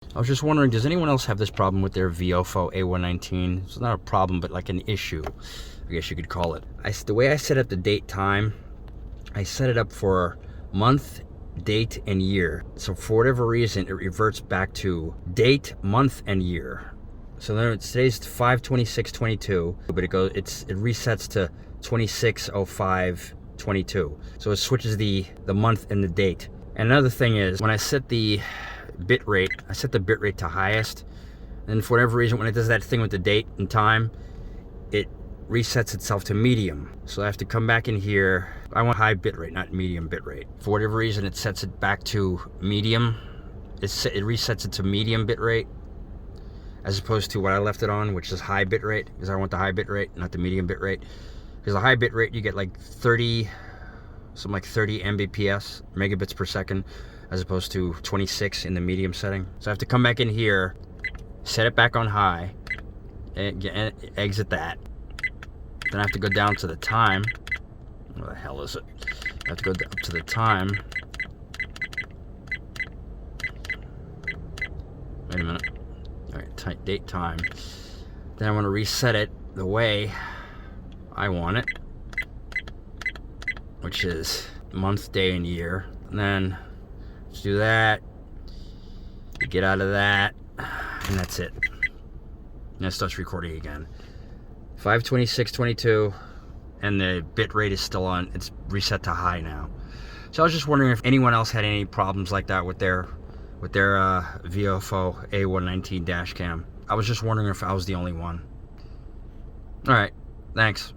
I was just wondering, does anyone else have this problem with their Viofo A119? It's not a problem, but like an issue, I guess you could call it. The way I set up the date time, I set it up for month, date, and year. So for whatever reason, it reverts back to date, month, and year. So then today's 5/26/22, but it resets to 26/05/22. So it switches the month and the date. And another thing is, when I set the bit rate, I set the bit rate to highest, and for whatever reason, when it does that thing with the date and time, it resets itself to medium. So I have to come back in here. I want high bit rate, not medium bit rate. For whatever reason, it sets it back to medium. It resets it to medium bit rate, as opposed to what I left it on, which is high bit rate, because I want the high bit rate, not the medium bit rate. Because the high bit rate, you get like 30 Mbps, megabits per second, as opposed to 26 in the medium setting. So I have to come back in here, set it back on high, and exit that. Then I have to go down to the time. Where the hell is it? I have to go up to the time. Wait a minute. All right, date time. Then I want to reset it the way I want it, which is month, day, and year. And then let's do that. You get out of that, and that's it. And it starts recording again. 5/26/22, and the bit rate is still on. It's reset to high now. So I was just wondering if anyone else had any problems like that with their Viofo A119 dash cam. I was just wondering if I was the only one. All right, thanks.